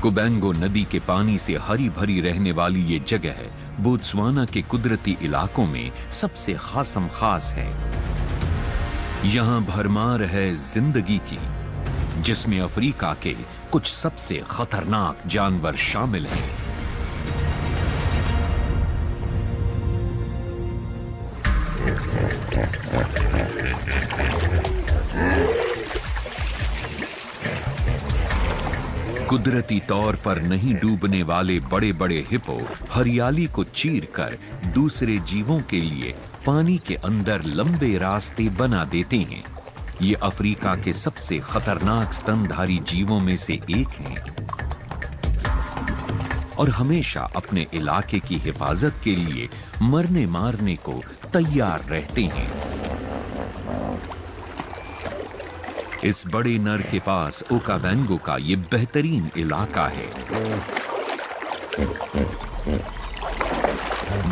कुबैंगो नदी के पानी से हरी भरी रहने वाली ये जगह बोत्सवाना के कुदरती इलाकों में सबसे खासम खास है। यहाँ भरमार है जिंदगी की, जिसमें अफ्रीका के कुछ सबसे खतरनाक जानवर शामिल हैं। कुदरती तौर पर नहीं डूबने वाले बड़े बड़े हिप्पो हरियाली को चीरकर दूसरे जीवों के लिए पानी के अंदर लंबे रास्ते बना देते हैं। ये अफ्रीका के सबसे खतरनाक स्तनधारी जीवों में से एक हैं और हमेशा अपने इलाके की हिफाजत के लिए मरने मारने को तैयार रहते हैं। इस बड़े नर के पास ओकावैंगो का ये बेहतरीन इलाका है।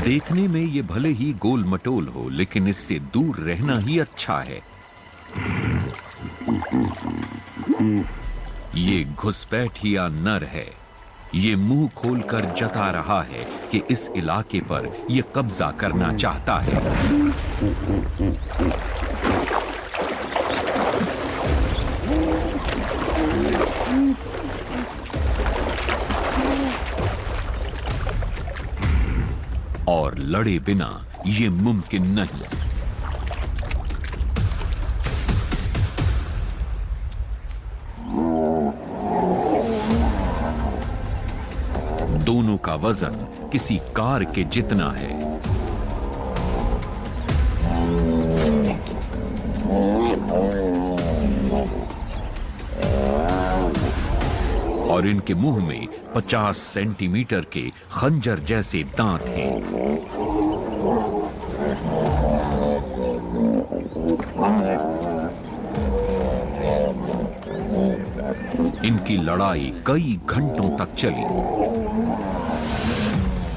देखने में ये भले ही गोल मटोल हो, लेकिन इससे दूर रहना ही अच्छा है। ये घुसपैठिया नर है। ये मुंह खोलकर जता रहा है कि इस इलाके पर ये कब्जा करना चाहता है। और लड़े बिना ये मुमकिन नहीं। दोनों का वजन किसी कार के जितना है। और इनके मुंह में 50 सेंटीमीटर के खंजर जैसे दांत हैं। इनकी लड़ाई कई घंटों तक चली।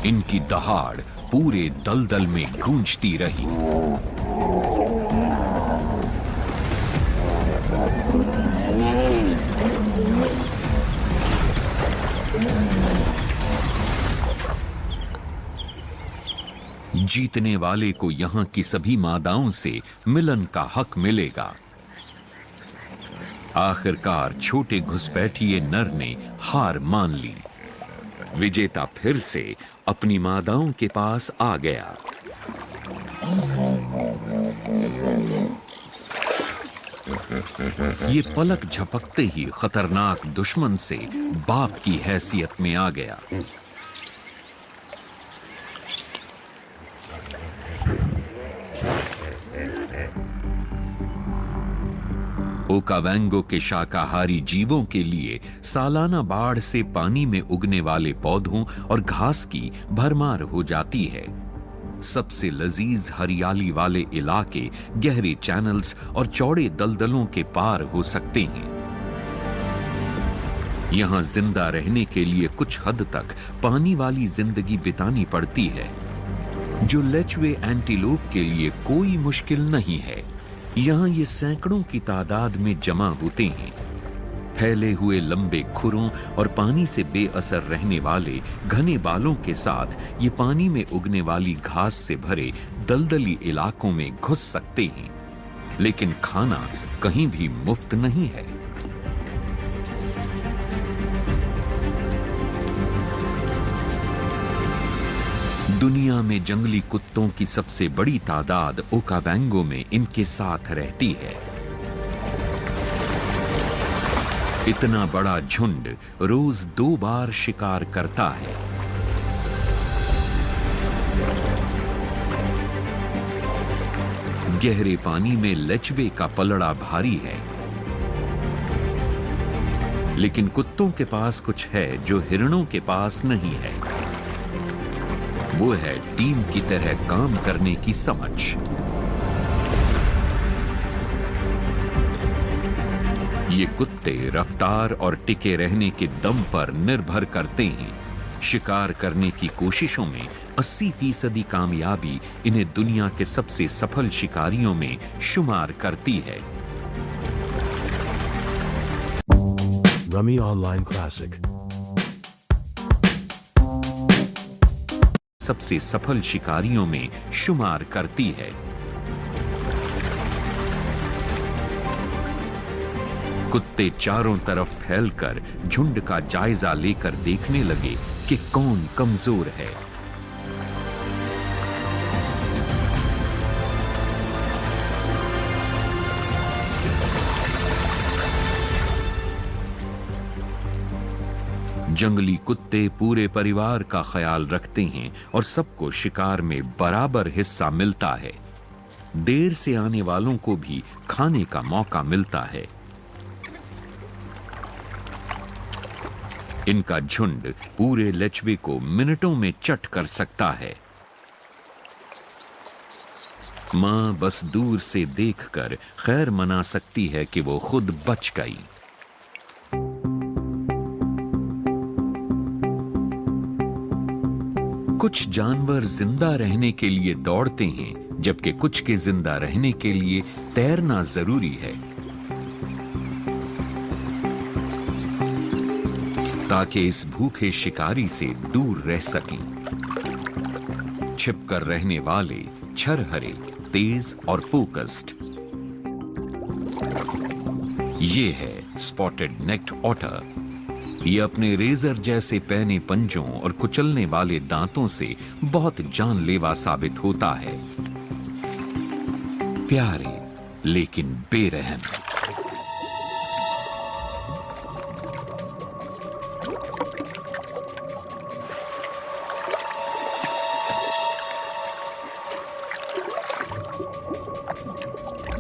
इनकी दहाड़ पूरे दलदल में गूंजती रही। जीतने वाले को यहां की सभी मादाओं से मिलन का हक मिलेगा। आखिरकार छोटे घुसपैठिए नर ने हार मान ली। विजेता फिर से अपनी मादाओं के पास आ गया। ये पलक झपकते ही खतरनाक दुश्मन से बाप की हैसियत में आ गया। ओकावैंगो के शाकाहारी जीवों के लिए सालाना बाढ़ से पानी में उगने वाले पौधों और घास की भरमार हो जाती है। सबसे लजीज हरियाली वाले इलाके गहरे चैनल्स और चौड़े दलदलों के पार हो सकते हैं। यहां जिंदा रहने के लिए कुछ हद तक पानी वाली जिंदगी बितानी पड़ती है, जो लेचवे एंटीलोप के लिए कोई मुश्किल नहीं है। यहां ये सैकड़ों की तादाद में जमा होते हैं। फैले हुए लंबे खुरों और पानी से बेअसर रहने वाले घने बालों के साथ ये पानी में उगने वाली घास से भरे दलदली इलाकों में घुस सकते हैं, लेकिन खाना कहीं भी मुफ्त नहीं है। दुनिया में जंगली कुत्तों की सबसे बड़ी तादाद ओकावैंगो में इनके साथ रहती है। इतना बड़ा झुंड रोज 2 बार शिकार करता है। गहरे पानी में लेचवे का पलड़ा भारी है, लेकिन कुत्तों के पास कुछ है जो हिरणों के पास नहीं है। वो है टीम की तरह काम करने की समझ। ये कुत्ते रफ्तार और टिके रहने के दम पर निर्भर करते हैं। शिकार करने की कोशिशों में 80% कामयाबी इन्हें दुनिया के सबसे सफल शिकारियों में शुमार करती है। Rummy Online Classic सबसे सफल शिकारियों में शुमार करती है। कुत्ते चारों तरफ फैलकर झुंड का जायजा लेकर देखने लगे कि कौन कमजोर है। जंगली कुत्ते पूरे परिवार का ख्याल रखते हैं और सबको शिकार में बराबर हिस्सा मिलता है। देर से आने वालों को भी खाने का मौका मिलता है। इनका झुंड पूरे लेचवे को मिनटों में चट कर सकता है। मां बस दूर से देखकर खैर मना सकती है कि वो खुद बच गई। कुछ जानवर जिंदा रहने के लिए दौड़ते हैं, जबकि कुछ के जिंदा रहने के लिए तैरना जरूरी है, ताकि इस भूखे शिकारी से दूर रह सकें। छिपकर रहने वाले छरहरे, तेज और फोकस्ड। ये है स्पॉटेड नेक्ड ऑटर। ये अपने रेजर जैसे पैने पंजों और कुचलने वाले दांतों से बहुत जानलेवा साबित होता है। प्यारे लेकिन बेरहम।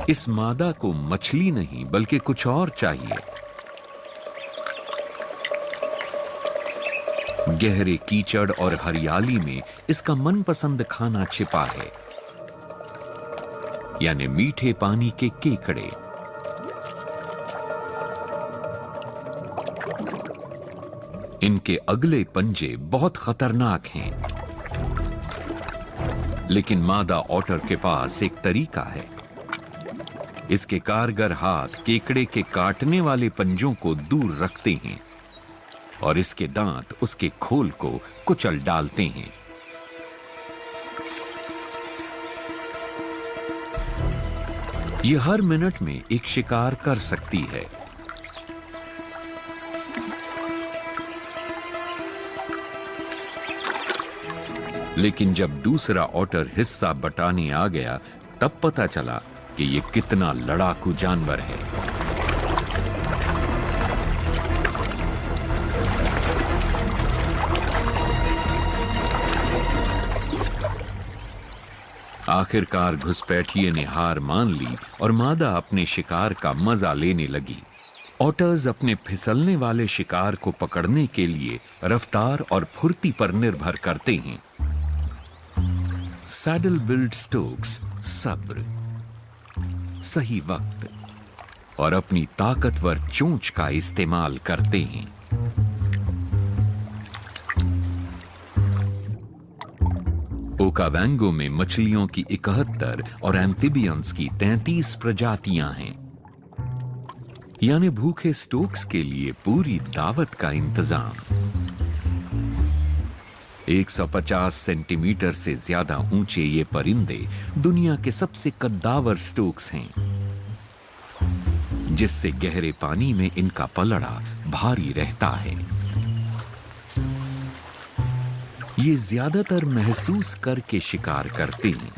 इस मादा को मछली नहीं बल्कि कुछ और चाहिए। गहरे कीचड़ और हरियाली में इसका मनपसंद खाना छिपा है, यानी मीठे पानी के केकड़े। इनके अगले पंजे बहुत खतरनाक हैं, लेकिन मादा ऑटर के पास एक तरीका है। इसके कारगर हाथ केकड़े के काटने वाले पंजों को दूर रखते हैं और इसके दांत उसके खोल को कुचल डालते हैं। यह हर मिनट में एक शिकार कर सकती है। लेकिन जब दूसरा ऑटर हिस्सा बटाने आ गया, तब पता चला कि यह कितना लड़ाकू जानवर है। आखिरकार घुसपैठिए ने हार मान ली और मादा अपने शिकार का मजा लेने लगी। ऑटर्स अपने फिसलने वाले शिकार को पकड़ने के लिए रफ्तार और फुर्ती पर निर्भर करते हैं। सैडल बिल्ड स्टोक्स सब्र, सही वक्त और अपनी ताकतवर चोंच का इस्तेमाल करते हैं। ओकावैंगो में मछलियों की 71 और एम्फिबियंस की 33 प्रजातियां हैं, यानी भूखे स्टोक्स के लिए पूरी दावत का इंतजाम। 150 सेंटीमीटर से ज्यादा ऊंचे ये परिंदे दुनिया के सबसे कद्दावर स्टोक्स हैं, जिससे गहरे पानी में इनका पलड़ा भारी रहता है। ये ज्यादातर महसूस करके शिकार करते हैं।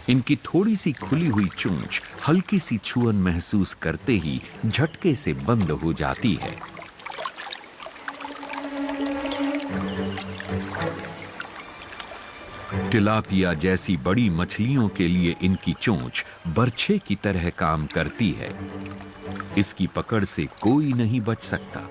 इनकी थोड़ी सी खुली हुई चोंच हल्की सी छुअन महसूस करते ही झटके से बंद हो जाती है। टिलापिया जैसी बड़ी मछलियों के लिए इनकी चोंच बर्छे की तरह काम करती है। इसकी पकड़ से कोई नहीं बच सकता।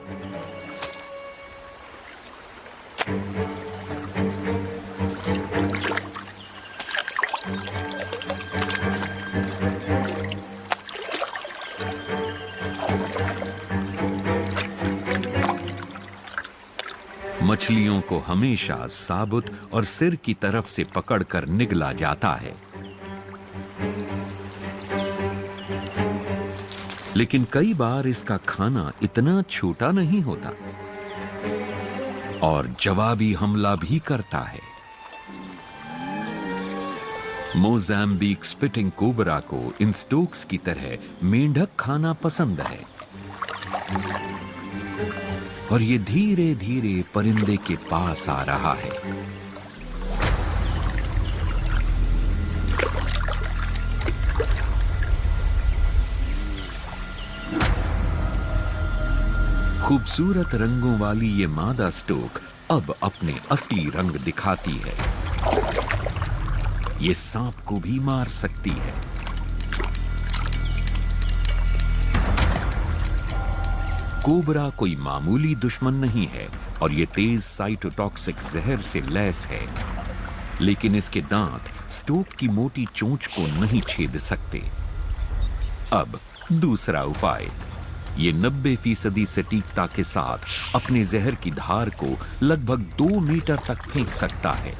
मछलियों को हमेशा साबुत और सिर की तरफ से पकड़कर निगला जाता है, लेकिन कई बार इसका खाना इतना छोटा नहीं होता। और जवाबी हमला भी करता है। मोज़ाम्बिक स्पिटिंग कोबरा को इन स्टोक्स की तरह मेंढक खाना पसंद है और ये धीरे धीरे परिंदे के पास आ रहा है। खूबसूरत रंगों वाली ये मादा स्टोक अब अपने असली रंग दिखाती है। ये सांप को भी मार सकती है। कोबरा कोई मामूली दुश्मन नहीं है और ये तेज साइटोटॉक्सिक जहर से लैस है, लेकिन इसके दांत स्टोक की मोटी चोंच को नहीं छेद सकते। अब दूसरा उपाय, ये 90% सटीकता के साथ अपने जहर की धार को लगभग 2 मीटर तक फेंक सकता है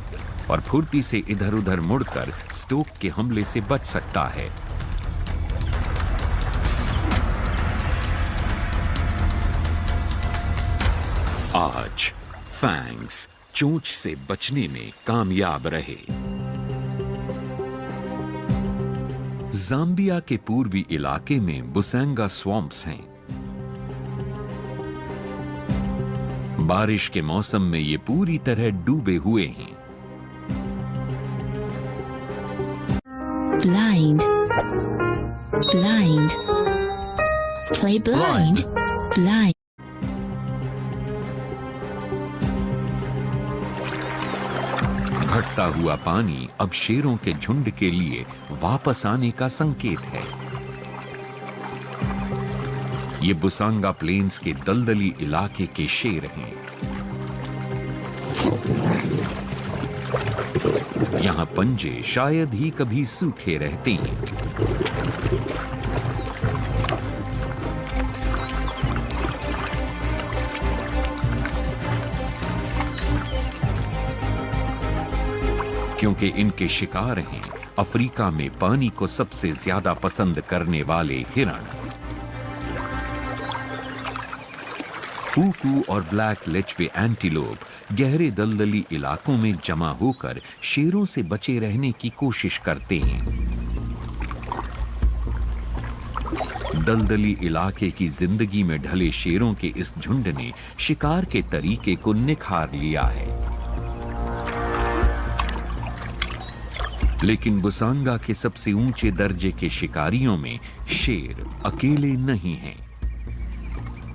और फुर्ती से इधर उधर मुड़कर स्टोक के हमले से बच सकता है। आज फैंग्स चोंच से बचने में कामयाब रहे। ज़ाम्बिया के पूर्वी इलाके में बुसैंगा स्वॉम्प्स हैं। बारिश के मौसम में ये पूरी तरह डूबे हुए हैं। Blind. Blind. Play blind. Blind. घटता हुआ पानी अब शेरों के झुंड के लिए वापस आने का संकेत है। ये बुसांगा प्लेन्स के दलदली इलाके के शेर हैं। यहां पंजे शायद ही कभी सूखे रहते हैं। क्योंकि इनके शिकार हैं अफ्रीका में पानी को सबसे ज्यादा पसंद करने वाले हिरण। पूकू और ब्लैक लेचवे एंटीलोप गहरे दलदली इलाकों में जमा होकर शेरों से बचे रहने की कोशिश करते हैं। दलदली इलाके की जिंदगी में ढले शेरों के इस झुंड ने शिकार के तरीके को निखार लिया है। लेकिन बुसांगा के सबसे ऊंचे दर्जे के शिकारियों में शेर अकेले नहीं हैं।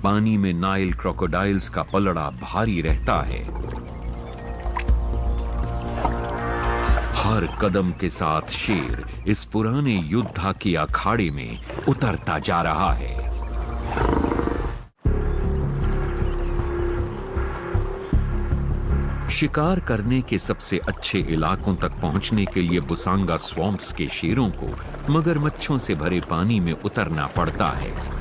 पानी में नाइल क्रोकोडाइल्स का पलड़ा भारी रहता है। हर कदम के साथ शेर इस पुराने युद्ध के अखाड़े में उतरता जा रहा है। शिकार करने के सबसे अच्छे इलाकों तक पहुंचने के लिए बुसांगा स्वॉम्प्स के शेरों को मगरमच्छों से भरे पानी में उतरना पड़ता है।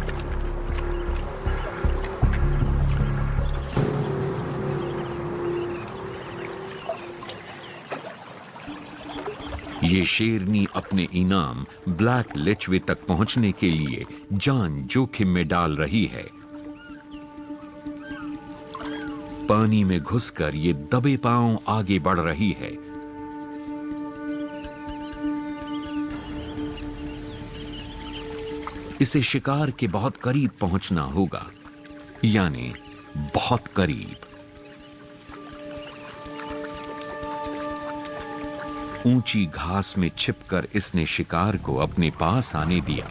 ये शेरनी अपने इनाम ब्लैक लेचवे तक पहुंचने के लिए जान जोखिम में डाल रही है। पानी में घुसकर ये दबे पांव आगे बढ़ रही है। इसे शिकार के बहुत करीब पहुंचना होगा, यानी बहुत करीब। ऊंची घास में छिपकर इसने शिकार को अपने पास आने दिया।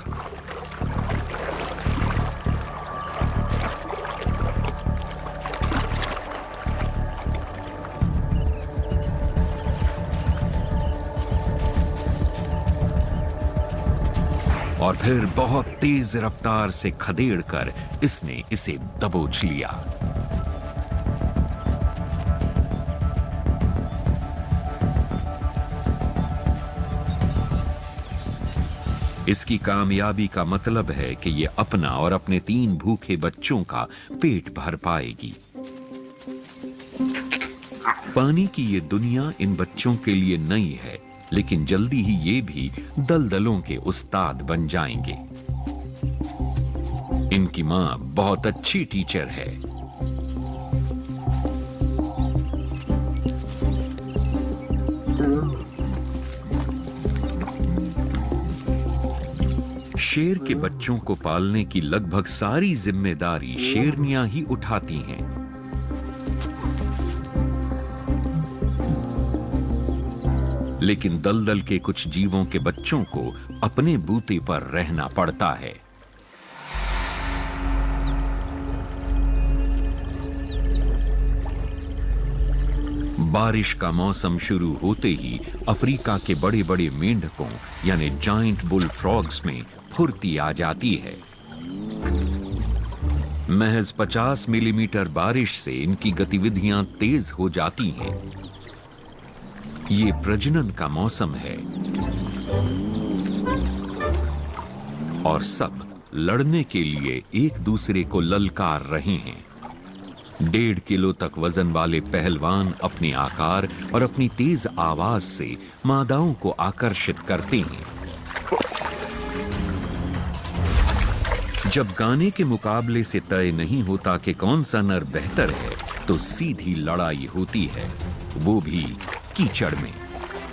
और फिर बहुत तेज रफ्तार से खदेड़कर इसने इसे दबोच लिया। इसकी कामयाबी का मतलब है कि ये अपना और अपने 3 भूखे बच्चों का पेट भर पाएगी। पानी की ये दुनिया इन बच्चों के लिए नई है, लेकिन जल्दी ही ये भी दलदलों के उस्ताद बन जाएंगे। इनकी मां बहुत अच्छी टीचर है। शेर के बच्चों को पालने की लगभग सारी जिम्मेदारी शेरनियां ही उठाती हैं। लेकिन दलदल के कुछ जीवों के बच्चों को अपने बूते पर रहना पड़ता है। बारिश का मौसम शुरू होते ही अफ्रीका के बड़े बड़े मेंढकों यानी जायंट बुल फ्रॉग्स में फुर्ती आ जाती है। महज 50 मिलीमीटर बारिश से इनकी गतिविधियां तेज हो जाती हैं। ये प्रजनन का मौसम है और सब लड़ने के लिए एक दूसरे को ललकार रहे हैं। 1.5 किलो तक वजन वाले पहलवान अपने आकार और अपनी तेज आवाज से मादाओं को आकर्षित करते हैं। जब गाने के मुकाबले से तय नहीं होता कि कौन सा नर बेहतर है, तो सीधी लड़ाई होती है, वो भी कीचड़ में।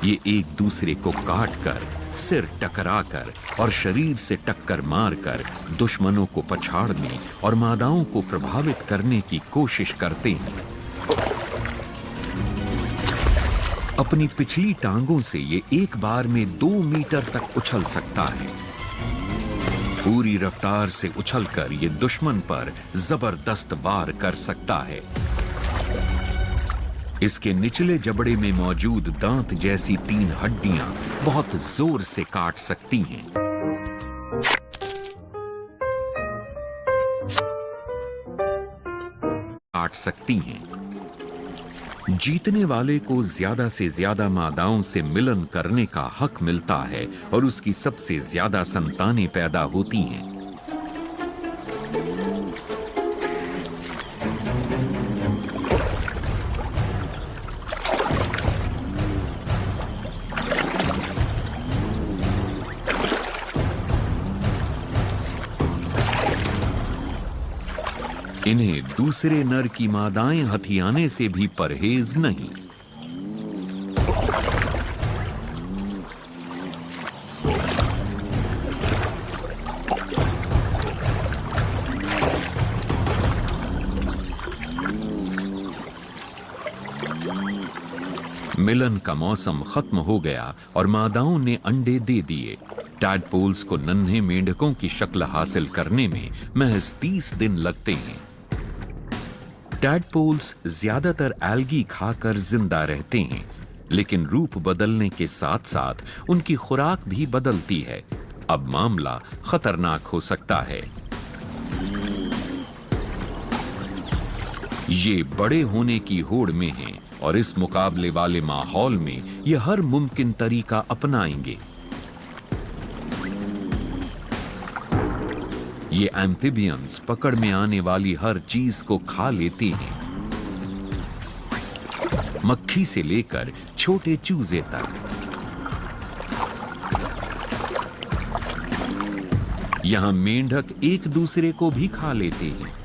ये एक दूसरे को काटकर, सिर टकराकर और शरीर से टक्कर मारकर दुश्मनों को पछाड़ने और मादाओं को प्रभावित करने की कोशिश करते हैं। अपनी पिछली टांगों से ये एक बार में 2 मीटर तक उछल सकता है। पूरी रफ्तार से उछलकर ये दुश्मन पर जबरदस्त वार कर सकता है। इसके निचले जबड़े में मौजूद दांत जैसी 3 हड्डियां बहुत जोर से काट सकती हैं। जीतने वाले को ज्यादा से ज्यादा मादाओं से मिलन करने का हक मिलता है और उसकी सबसे ज्यादा संतानें पैदा होती हैं। इन्हें दूसरे नर की मादाएं हथियाने से भी परहेज नहीं। मिलन का मौसम खत्म हो गया और मादाओं ने अंडे दे दिए। टैडपोल्स को नन्हे मेंढकों की शक्ल हासिल करने में महज 30 दिन लगते हैं। टैडपोल्स ज्यादातर एल्गी खाकर जिंदा रहते हैं, लेकिन रूप बदलने के साथ साथ उनकी खुराक भी बदलती है। अब मामला खतरनाक हो सकता है। ये बड़े होने की होड़ में हैं और इस मुकाबले वाले माहौल में ये हर मुमकिन तरीका अपनाएंगे। ये एम्फिबियंस पकड़ में आने वाली हर चीज को खा लेते हैं, मक्खी से लेकर छोटे चूजे तक। यहां मेंढक एक दूसरे को भी खा लेते हैं।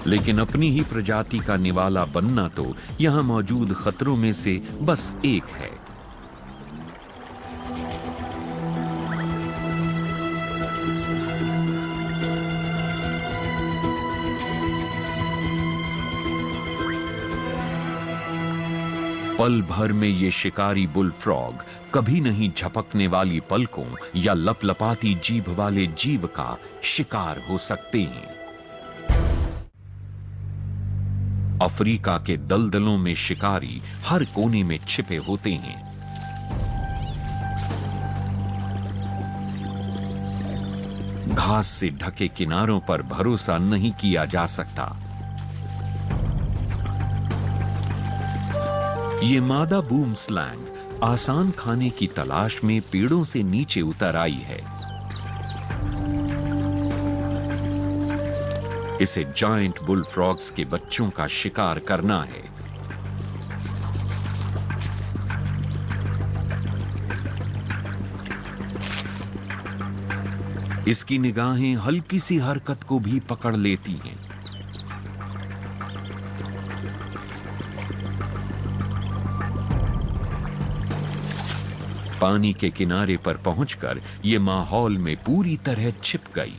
लेकिन अपनी ही प्रजाति का निवाला बनना तो यहां मौजूद खतरों में से बस एक है। पल भर में ये शिकारी बुल फ्रॉग कभी नहीं झपकने वाली पलकों या लपलपाती जीभ वाले जीव का शिकार हो सकते हैं। अफ्रीका के दलदलों में शिकारी हर कोने में छिपे होते हैं। घास से ढके किनारों पर भरोसा नहीं किया जा सकता। ये मादा बूम स्लैंग आसान खाने की तलाश में पेड़ों से नीचे उतर आई है। इसे जायंट बुल फ्रॉग्स के बच्चों का शिकार करना है। इसकी निगाहें हल्की सी हरकत को भी पकड़ लेती हैं। पानी के किनारे पर पहुंचकर ये माहौल में पूरी तरह छिप गई।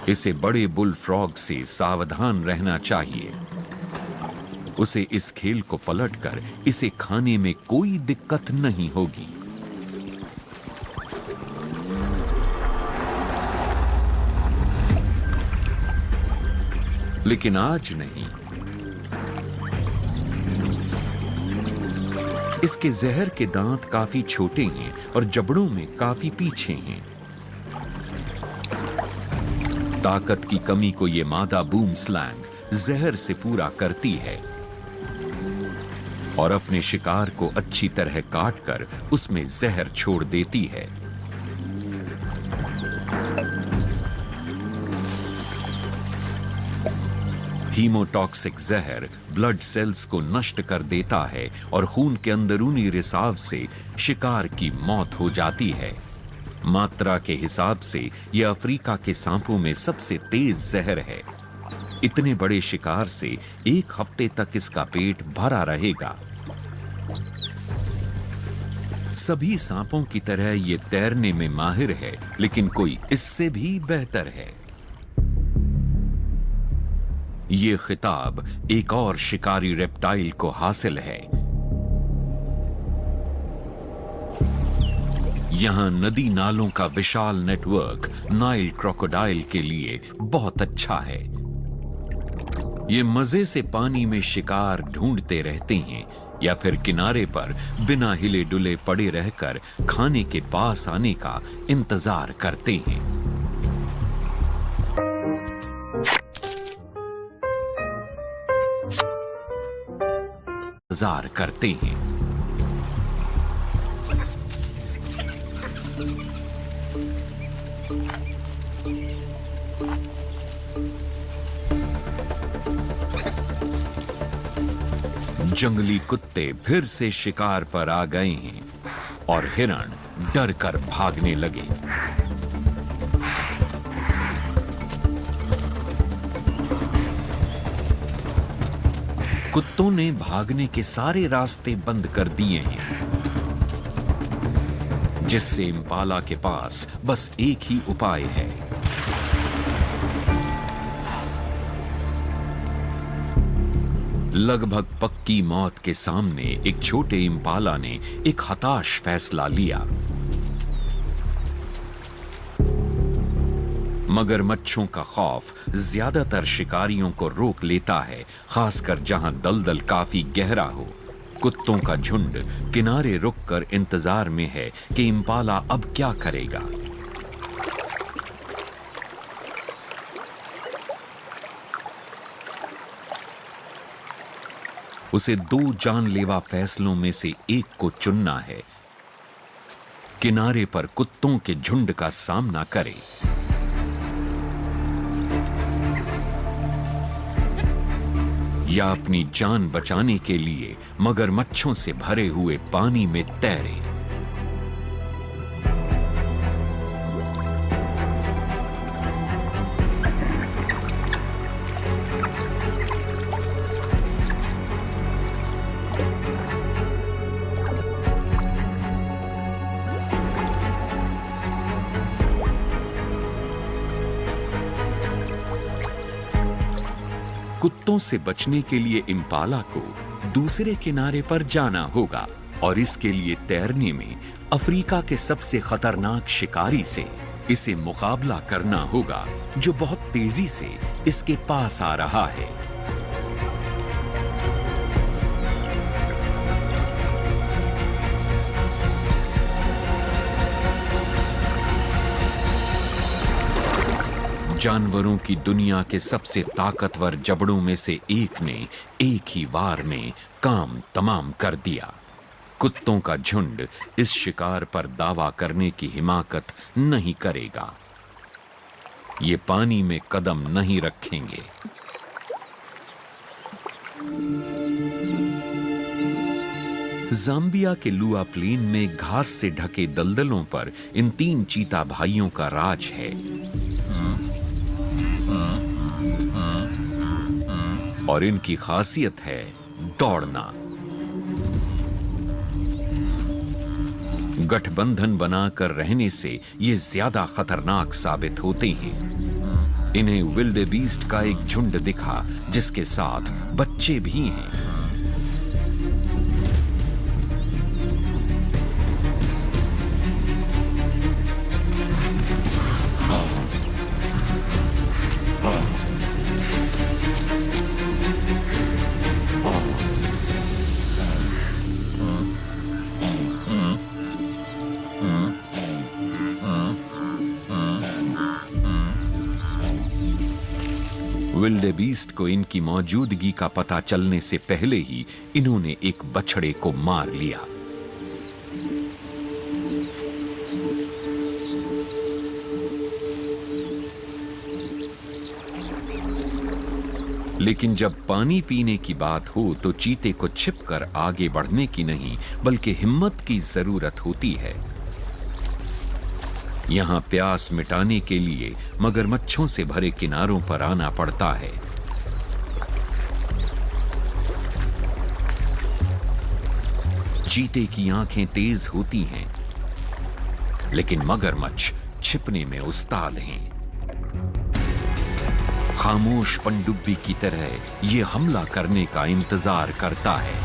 इसे बड़े बुल फ्रॉग से सावधान रहना चाहिए। उसे इस खेल को पलटकर इसे खाने में कोई दिक्कत नहीं होगी। लेकिन आज नहीं। इसके जहर के दांत काफी छोटे हैं और जबड़ों में काफी पीछे हैं। ताकत की कमी को ये मादा बूम स्लैंग जहर से पूरा करती है और अपने शिकार को अच्छी तरह काटकर उसमें जहर छोड़ देती है। हीमोटॉक्सिक जहर ब्लड सेल्स को नष्ट कर देता है और खून के अंदरूनी रिसाव से शिकार की मौत हो जाती है। मात्रा के हिसाब से यह अफ्रीका के सांपों में सबसे तेज जहर है। इतने बड़े शिकार से एक हफ्ते तक इसका पेट भरा रहेगा। सभी सांपों की तरह ये तैरने में माहिर है, लेकिन कोई इससे भी बेहतर है। ये खिताब एक और शिकारी रेप्टाइल को हासिल है। यहां नदी नालों का विशाल नेटवर्क नाइल क्रोकोडाइल के लिए बहुत अच्छा है। ये मजे से पानी में शिकार ढूंढते रहते हैं या फिर किनारे पर बिना हिले डुले पड़े रहकर खाने के पास आने का इंतजार करते हैं। इंतजार करते हैं। जंगली कुत्ते फिर से शिकार पर आ गए हैं और हिरण डर कर भागने लगे। कुत्तों ने भागने के सारे रास्ते बंद कर दिए हैं, जिससे इम्पाला के पास बस एक ही उपाय है। लगभग पक्की मौत के सामने एक छोटे इम्पाला ने एक हताश फैसला लिया। मगरमच्छों का खौफ ज्यादातर शिकारियों को रोक लेता है, खासकर जहां दलदल काफी गहरा हो। कुत्तों का झुंड किनारे रुककर इंतजार में है कि इम्पाला अब क्या करेगा। उसे दो जानलेवा फैसलों में से एक को चुनना है। किनारे पर कुत्तों के झुंड का सामना करे या अपनी जान बचाने के लिए मगरमच्छों से भरे हुए पानी में तैरे। कुत्तों से बचने के लिए इम्पाला को दूसरे किनारे पर जाना होगा और इसके लिए तैरने में अफ्रीका के सबसे खतरनाक शिकारी से इसे मुकाबला करना होगा, जो बहुत तेजी से इसके पास आ रहा है। जानवरों की दुनिया के सबसे ताकतवर जबड़ों में से एक ने एक ही वार में काम तमाम कर दिया। कुत्तों का झुंड इस शिकार पर दावा करने की हिमाकत नहीं करेगा। ये पानी में कदम नहीं रखेंगे। जाम्बिया के लुआ प्लेन में घास से ढके दलदलों पर इन तीन चीता भाइयों का राज है। और इनकी खासियत है दौड़ना। गठबंधन बनाकर रहने से ये ज्यादा खतरनाक साबित होते हैं। इन्हें विल्डेबीस्ट का एक झुंड दिखा जिसके साथ बच्चे भी हैं। विल्डेबीस्ट को इनकी मौजूदगी का पता चलने से पहले ही इन्होंने एक बछड़े को मार लिया। लेकिन जब पानी पीने की बात हो तो चीते को छिपकर आगे बढ़ने की नहीं बल्कि हिम्मत की जरूरत होती है। यहां प्यास मिटाने के लिए मगरमच्छों से भरे किनारों पर आना पड़ता है। चीते की आंखें तेज होती हैं, लेकिन मगरमच्छ छिपने में उस्ताद हैं। खामोश पनडुब्बी की तरह यह हमला करने का इंतजार करता है।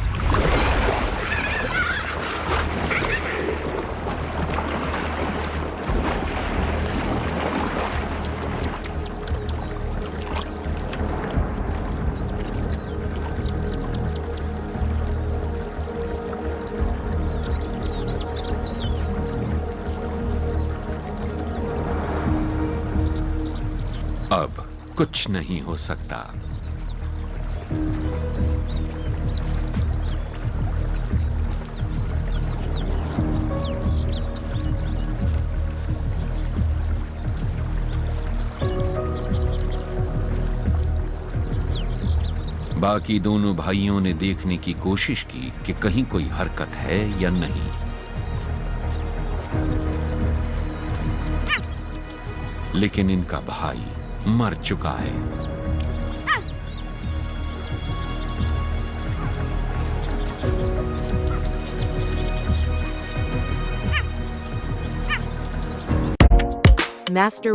अब कुछ नहीं हो सकता। बाकी दोनों भाइयों ने देखने की कोशिश की कि कहीं कोई हरकत है या नहीं। लेकिन इनका भाई मर चुका है। Master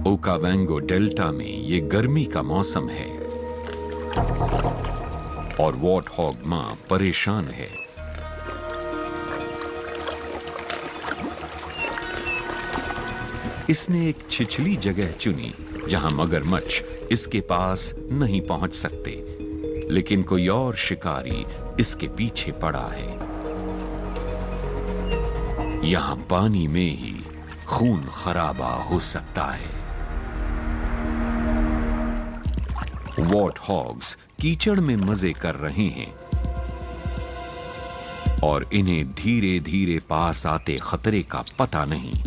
ओकावैंगो डेल्टा में ये गर्मी का मौसम है और वॉर्टहॉग मां परेशान है। इसने एक छिछली जगह चुनी जहां मगरमच्छ इसके पास नहीं पहुंच सकते, लेकिन कोई और शिकारी इसके पीछे पड़ा है। यहां पानी में ही खून खराबा हो सकता है। वॉर्टहॉग्स कीचड़ में मजे कर रहे हैं और इन्हें धीरे धीरे पास आते खतरे का पता नहीं।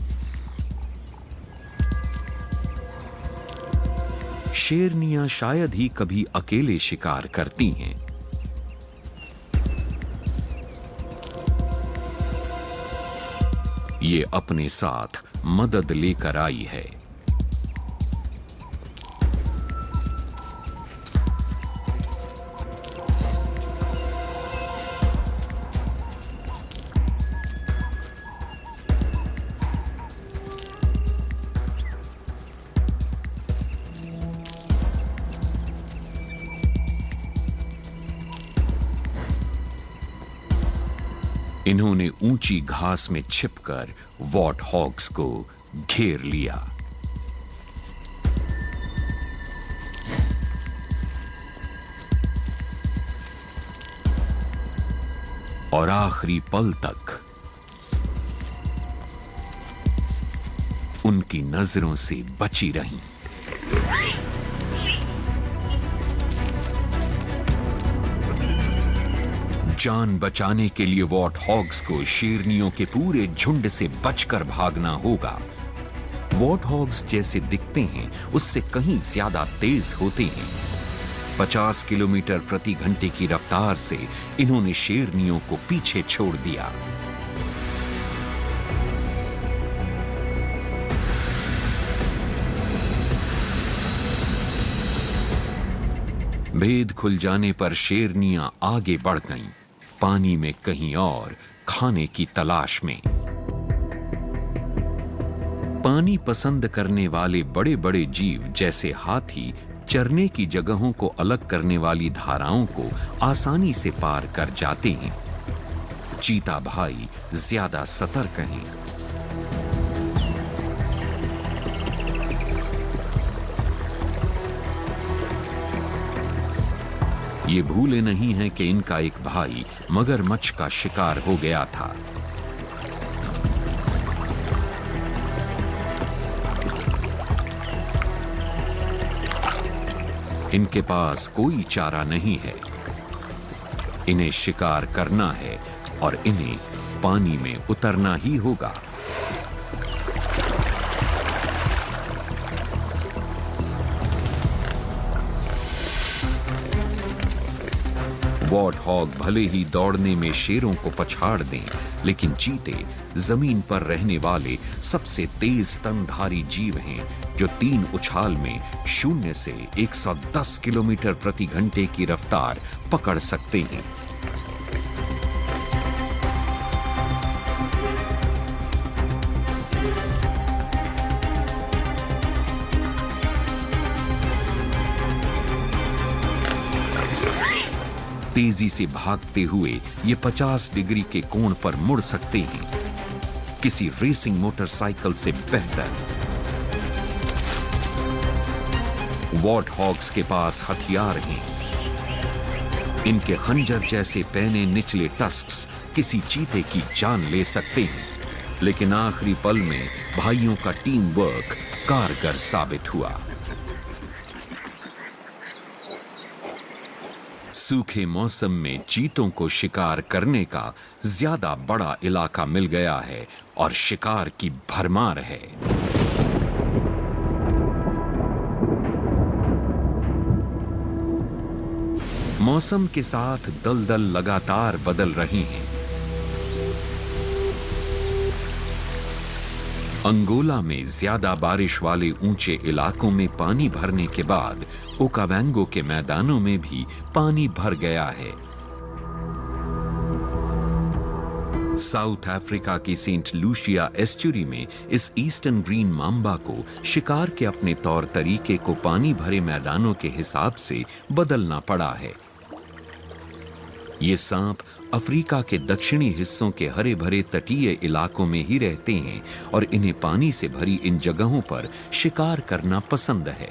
शेरनियां शायद ही कभी अकेले शिकार करती हैं। ये अपने साथ मदद लेकर आई है। इन्होंने ऊंची घास में छिपकर वॉर्टहॉग्स को घेर लिया। और आखिरी पल तक उनकी नजरों से बची रहीं। जान बचाने के लिए वॉर्टहॉग्स को शेरनियों के पूरे झुंड से बचकर भागना होगा। वॉर्टहॉग्स जैसे दिखते हैं उससे कहीं ज्यादा तेज होते हैं, 50 किलोमीटर प्रति घंटे की रफ्तार से इन्होंने शेरनियों को पीछे छोड़ दिया। भेद खुल जाने पर शेरनियां आगे बढ़ गईं, पानी में कहीं और खाने की तलाश में। पानी पसंद करने वाले बड़े बड़े जीव जैसे हाथी चरने की जगहों को अलग करने वाली धाराओं को आसानी से पार कर जाते हैं। चीता भाई ज्यादा सतर्क हैं। ये भूले नहीं हैं कि इनका एक भाई मगरमच्छ का शिकार हो गया था। इनके पास कोई चारा नहीं है। इन्हें शिकार करना है और इन्हें पानी में उतरना ही होगा। वॉर्ट हॉग भले ही दौड़ने में शेरों को पछाड़ दें, लेकिन चीते जमीन पर रहने वाले सबसे तेज स्तनधारी जीव हैं, जो 3 उछाल में 0 से 110 किलोमीटर प्रति घंटे की रफ्तार पकड़ सकते हैं। तेजी से भागते हुए ये 50 डिग्री के कोण पर मुड़ सकते हैं, किसी रेसिंग मोटरसाइकिल से बेहतर। वॉर्ट हॉग्स के पास हथियार हैं। इनके खंजर जैसे पैने निचले टस्क्स किसी चीते की जान ले सकते हैं, लेकिन आखिरी पल में भाइयों का टीम वर्क कारगर साबित हुआ। सूखे मौसम में चीतों को शिकार करने का ज्यादा बड़ा इलाका मिल गया है और शिकार की भरमार है। मौसम के साथ दलदल लगातार बदल रही हैं। अंगोला में ज्यादा बारिश वाले ऊंचे इलाकों में पानी भरने के बाद ओकावांगो के मैदानों में भी पानी भर गया है। साउथ अफ्रीका की सेंट लूसिया एस्चुरी में इस ईस्टर्न ग्रीन मांबा को शिकार के अपने तौर तरीके को पानी भरे मैदानों के हिसाब से बदलना पड़ा है। ये सांप अफ्रीका के दक्षिणी हिस्सों के हरे भरे तटीय इलाकों में ही रहते हैं और इन्हें पानी से भरी इन जगहों पर शिकार करना पसंद है।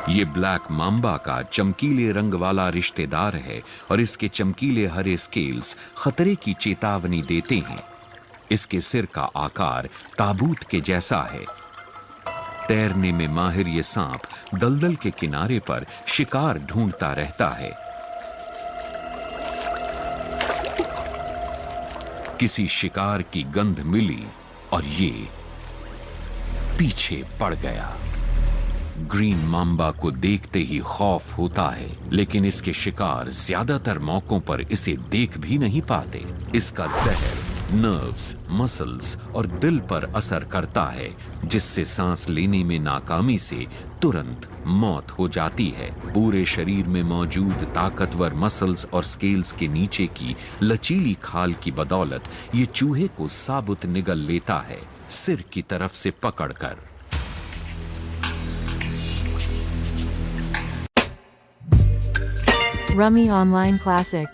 ये ब्लैक मांबा का चमकीले रंग वाला रिश्तेदार है और इसके चमकीले हरे स्केल्स खतरे की चेतावनी देते हैं। इसके सिर का आकार ताबूत के जैसा है। तैरने में माहिर ये सांप दलदल के किनारे पर शिकार ढूंढता रहता है। किसी शिकार की गंध मिली और ये पीछे पड़ गया। ग्रीन मांबा को देखते ही खौफ होता है, लेकिन इसके शिकार ज्यादातर मौकों पर इसे देख भी नहीं पाते। इसका जहर नर्व्स, मसल्स और दिल पर असर करता है, जिससे सांस लेने में नाकामी से तुरंत मौत हो जाती है। पूरे शरीर में मौजूद ताकतवर मसल्स और स्केल्स के नीचे की लचीली खाल की बदौलत ये चूहे को साबुत निगल लेता है, सिर की तरफ से पकड़कर। Rummy Online Classic.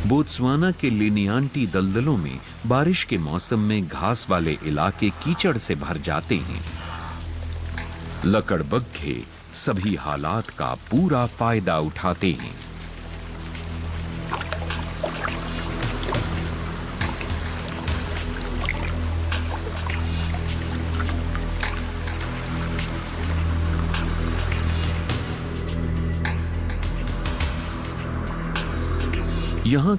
बोत्सवाना के लिनियांटी दलदलों में बारिश के मौसम में घास वाले इलाके कीचड़ से भर जाते हैं। लकड़बग्घे सभी हालात का पूरा फायदा उठाते हैं। यहाँ